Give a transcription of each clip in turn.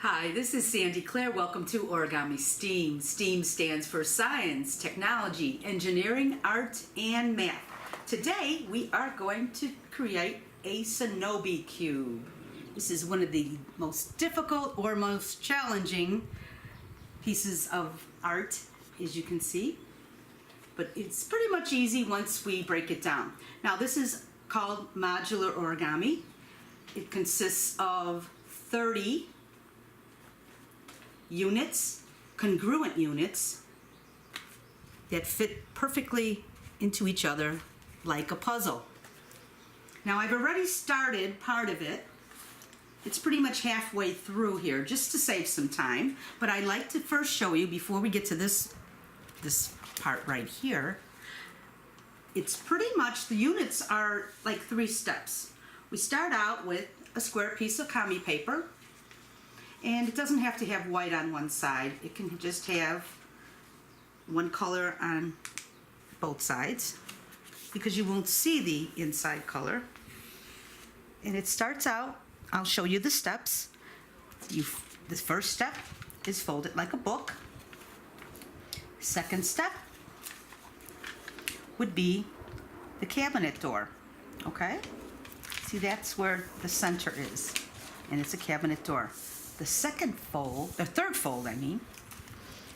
Hi, this is Sandy Claire. Welcome to Origami STEAM. STEAM stands for Science, Technology, Engineering, Art, and Math. Today, we are going to create a Sonobe Cube. This is one of the most difficult or most challenging pieces of art, as you can see. But it's pretty much easy once we break it down. Now, this is called modular origami. It consists of 30 units, congruent units, that fit perfectly into each other like a puzzle. Now I've already started part of it. It's pretty much halfway through here, just to save some time, but I'd like to first show you, before we get to this part right here, it's pretty much, the units are like 3 steps. We start out with a square piece of kami paper, and it doesn't have to have white on one side. It can just have one color on both sides, because you won't see the inside color. And it starts out, I'll show you the steps. The first step is fold it like a book. Second step would be the cabinet door, okay? See, that's where the center is, and it's a cabinet door. The third fold,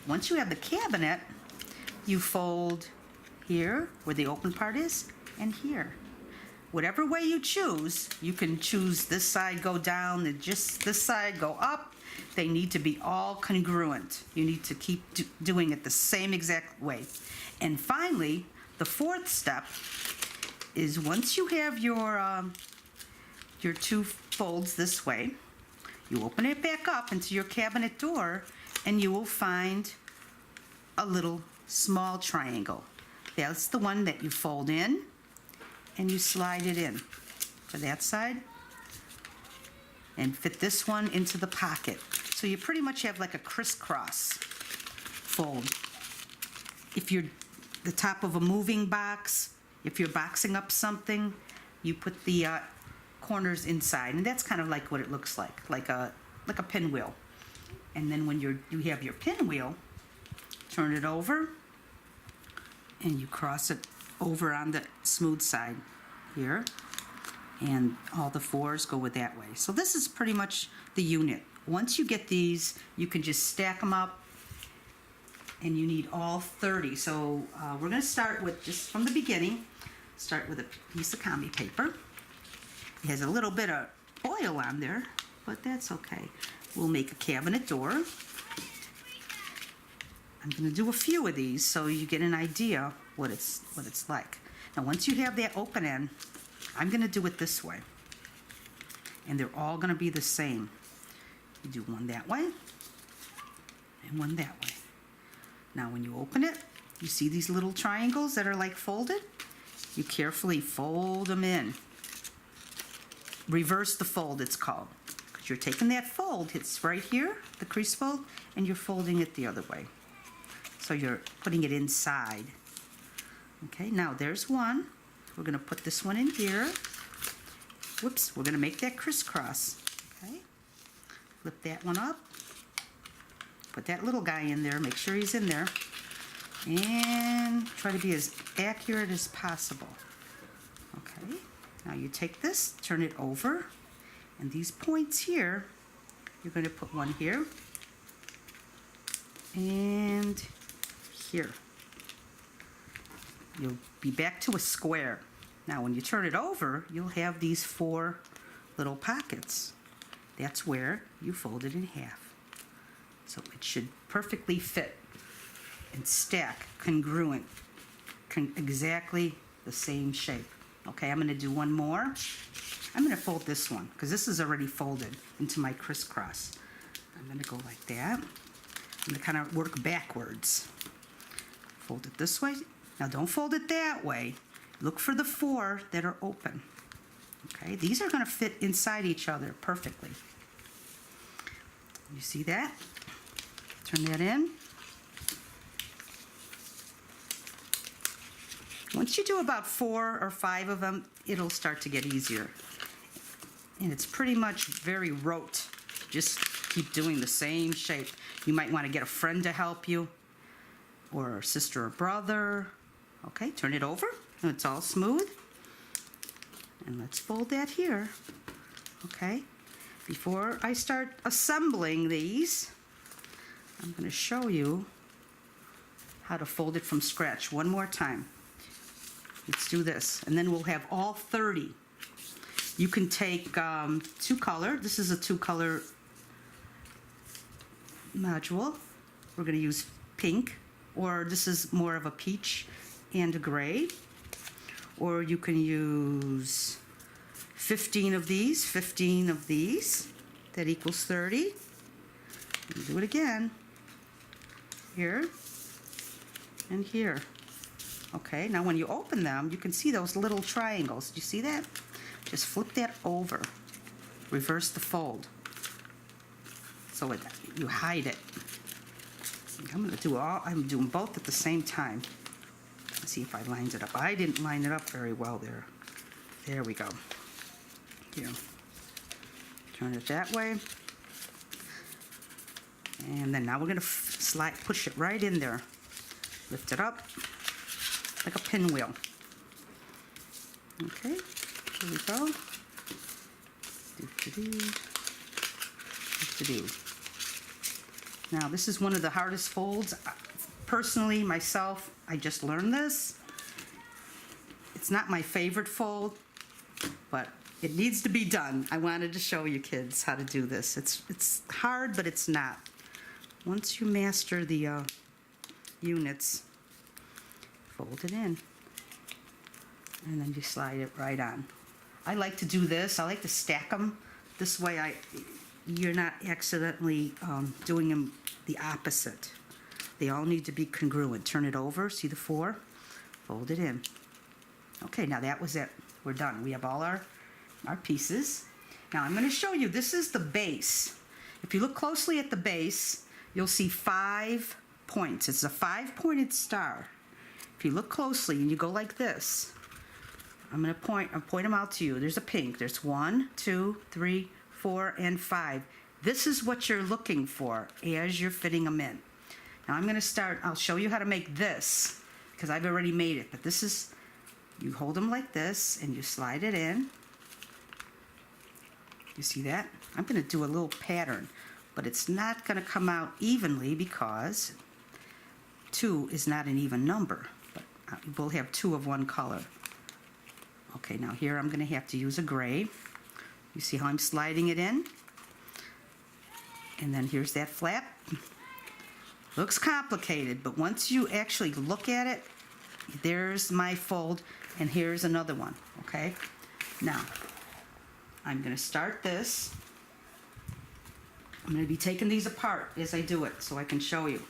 once you have the cabinet, you fold here where the open part is, and here. Whatever way you choose, you can choose this side go down and just this side go up. They need to be all congruent. You need to keep doing it the same exact way. And finally, the fourth step is, once you have your 2 folds this way, you open it back up into your cabinet door, and you will find a little small triangle. That's the one that you fold in, and you slide it in for that side, and fit this one into the pocket. So you pretty much have like a crisscross fold. If you're the top of a moving box, if you're boxing up something, you put the corners inside, and that's kind of like what it looks like a pinwheel. And then when you have your pinwheel, turn it over, and you cross it over on the smooth side here, and all the 4s go with that way. So this is pretty much the unit. Once you get these, you can just stack them up, and you need all 30. So we're going to start with, just from the beginning, start with a piece of kami paper. It has a little bit of oil on there, but that's okay. We'll make a cabinet door. I'm going to do a few of these so you get an idea what it's like. Now, once you have that open end, I'm going to do it this way, and they're all going to be the same. You do one that way and one that way. Now, when you open it, you see these little triangles that are like folded? You carefully fold them in. Reverse the fold, it's called, because you're taking that fold, it's right here, the crease fold, and you're folding it the other way. So you're putting it inside. Okay, now there's one. We're going to put this one in here. Whoops, we're going to make that crisscross. Okay, flip that one up. Put that little guy in there, make sure he's in there, and try to be as accurate as possible. Okay. Now you take this, turn it over, and these points here, you're going to put one here and here. You'll be back to a square. Now when you turn it over, you'll have these 4 little pockets. That's where you fold it in half. So it should perfectly fit and stack congruent, exactly the same shape. Okay, I'm going to do one more. I'm going to fold this one, because this is already folded into my crisscross. I'm going to go like that. I'm going to kind of work backwards. Fold it this way. Now don't fold it that way. Look for the 4 that are open. Okay, these are going to fit inside each other perfectly. You see that? Turn that in. Once you do about 4 or 5 of them, it'll start to get easier. And it's pretty much very rote. Just keep doing the same shape. You might want to get a friend to help you, or a sister or brother. Okay, turn it over. It's all smooth. And let's fold that here. Okay, before I start assembling these, I'm going to show you how to fold it from scratch one more time. Let's do this, and then we'll have all 30. You can take two color. This is a two color module. We're going to use pink, or this is more of a peach and a gray. Or you can use 15 of these, 15 of these. That equals 30. Do it again. Here and here. Okay, now when you open them, you can see those little triangles. Do you see that? Just flip that over. Reverse the fold. So you hide it. I'm doing both at the same time. Let's see if I lined it up. I didn't line it up very well there. There we go. Here. Turn it that way. And then now we're going to push it right in there. Lift it up like a pinwheel. Okay, here we go. Now this is one of the hardest folds. Personally, myself, I just learned this. It's not my favorite fold, but it needs to be done. I wanted to show you kids how to do this. It's hard, but it's not. Once you master the units, fold it in, and then you slide it right on. I like to do this. I like to stack them. This way you're not accidentally doing them the opposite. They all need to be congruent. Turn it over, see the 4, fold it in. Okay, now that was it. We're done. We have all our pieces. Now I'm going to show you, this is the base. If you look closely at the base, you'll see 5 points. It's a 5-pointed star. If you look closely and you go like this, I'm going to point them out to you. There's a pink. There's 1, 2, 3, 4, and 5. This is what you're looking for as you're fitting them in. Now I'm going to start, I'll show you how to make this, because I've already made it, but this is, you hold them like this and you slide it in. You see that? I'm going to do a little pattern, but it's not going to come out evenly because 2 is not an even number, but we'll have 2 of one color. Okay, now here I'm going to have to use a gray. You see how I'm sliding it in? And then here's that flap. Looks complicated, but once you actually look at it, there's my fold, and here's another one, okay? Now, I'm going to start this. I'm going to be taking these apart as I do it so I can show you.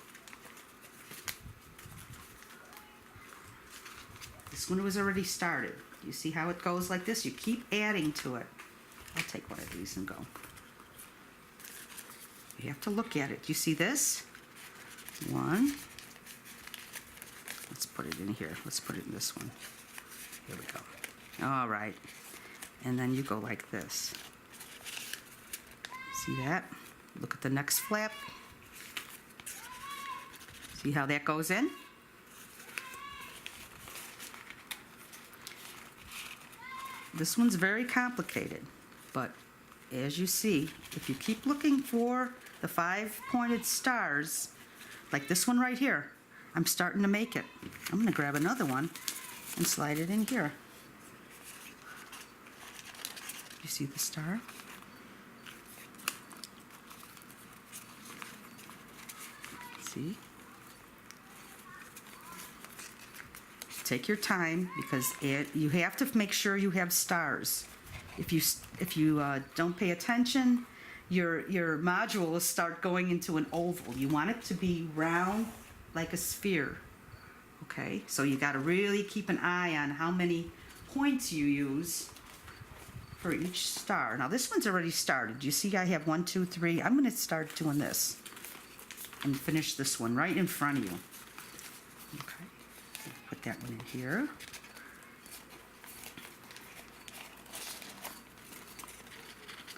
This one was already started. You see how it goes like this? You keep adding to it. I'll take one of these and go. You have to look at it. You see this? 1. Let's put it in here. Let's put it in this one. Here we go. All right. And then you go like this. See that? Look at the next flap. See how that goes in? This one's very complicated, but as you see, if you keep looking for the 5-pointed stars, like this one right here, I'm starting to make it. I'm going to grab another one and slide it in here. You see the star? See? Take your time because you have to make sure you have stars. If you don't pay attention, your module will start going into an oval. You want it to be round like a sphere. Okay, so you got to really keep an eye on how many points you use for each star. Now this one's already started. You see I have 1, 2, 3. I'm going to start doing this and finish this one right in front of you. Okay. Put that one in here.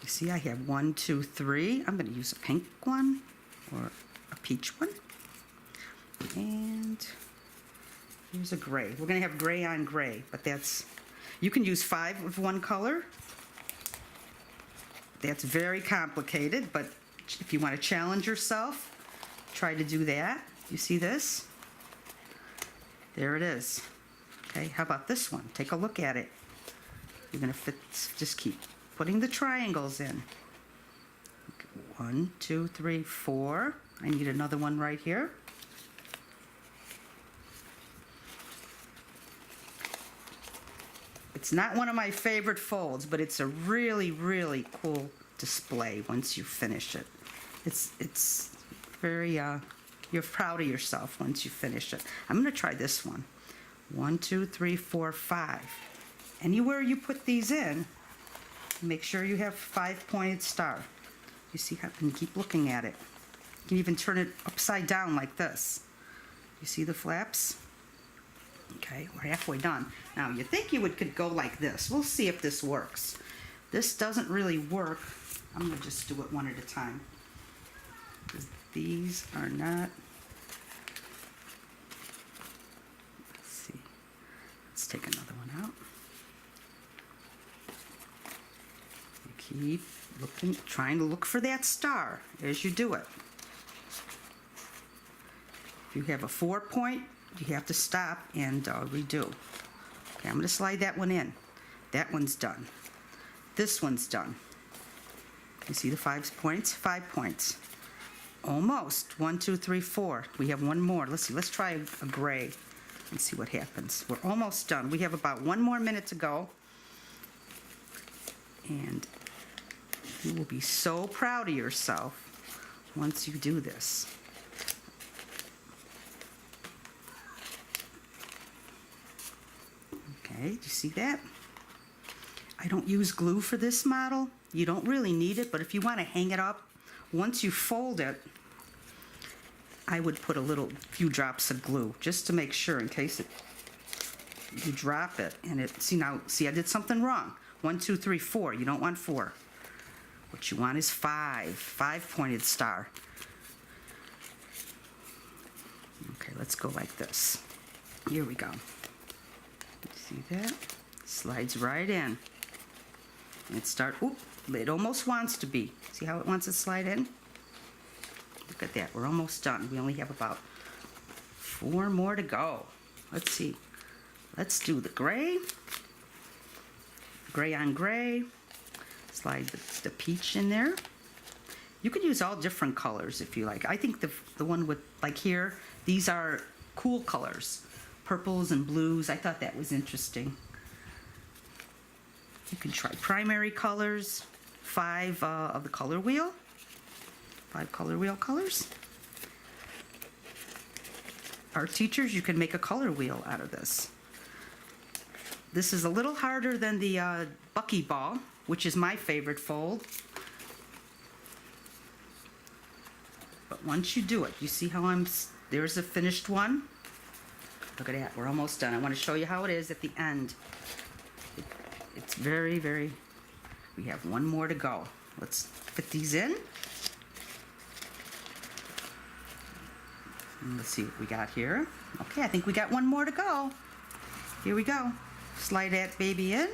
You See, I have 1, 2, 3. I'm going to use a pink one or a peach one. And here's a gray. We're going to have gray on gray, but that's, you can use 5 of one color. That's very complicated, but if you want to challenge yourself, try to do that. You see this? There it is. Okay, how about this one? Take a look at it. You're going to fit, just keep putting the triangles in. 1, 2, 3, 4. I need another one right here. It's not one of my favorite folds, but it's a really, really cool display once you finish it. It's very, you're proud of yourself once you finish it. I'm going to try this one. 1, 2, 3, 4, 5. Anywhere you put these in, make sure you have 5-pointed star. You see how, and keep looking at it. You can even turn it upside down like this. You see the flaps? Okay, we're halfway done. Now, you think you could go like this. We'll see if this works. This doesn't really work. I'm going to just do it one at a time, because these are not. Let's see. Let's take another one out. You keep looking, trying to look for that star as you do it. If you have a 4-point, you have to stop and redo. Okay, I'm going to slide that one in. That one's done. This one's done. You see the 5 points? 5 points. Almost. 1, 2, 3, 4. We have one more. Let's see. Let's try a gray and see what happens. We're almost done. We have about 1 more minute to go. And you will be so proud of yourself once you do this. Okay, do you see that? I don't use glue for this model. You don't really need it, but if you want to hang it up, once you fold it, I would put a few drops of glue just to make sure in case you drop it and it, see I did something wrong. 1, 2, 3, 4. You don't want 4. What you want is 5. 5-pointed star. Okay, let's go like this. Here we go. See that? Slides right in. And it almost wants to be. See how it wants to slide in? Look at that, we're almost done. We only have about 4 more to go. Let's see. Let's do the gray. Gray on gray. Slide the peach in there. You could use all different colors if you like. I think the one with, like here, these are cool colors. Purples and blues. I thought that was interesting. You can try primary colors, 5 of the color wheel, 5 color wheel colors. Art teachers, you can make a color wheel out of this. This is a little harder than the buckyball, which is my favorite fold. But once you do it, you see how there's a finished one. Look at that, we're almost done. I want to show you how it is at the end. It's very, very, we have 1 more to go. Let's fit these in. And let's see what we got here. Okay, I think we got 1 more to go. Here we go. Slide that baby in.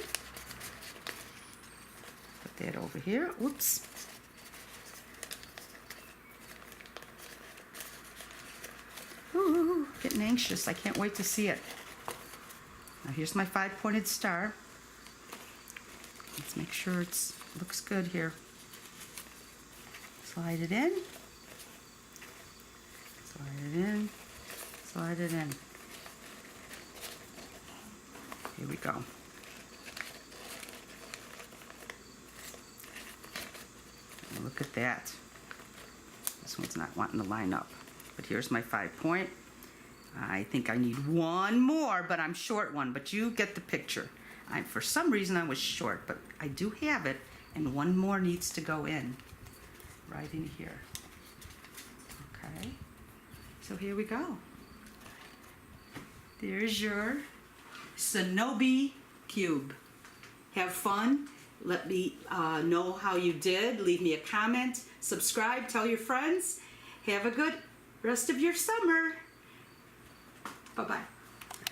Put that over here. Oops. Ooh, getting anxious. I can't wait to see it. Now here's my 5-pointed star. Let's make sure it looks good here. Slide it in. Slide it in. Slide it in. Here we go. And look at that. This one's not wanting to line up. But here's my 5-point. I think I need 1 more, but I'm short one. But you get the picture. For some reason I was short, but I do have it, and 1 more needs to go in. Right in here. Okay. So here we go. There's your Sonobe Cube. Have fun Let me know how you did. Leave me a comment, subscribe, tell your friends. Have a good rest of your summer. Bye-bye.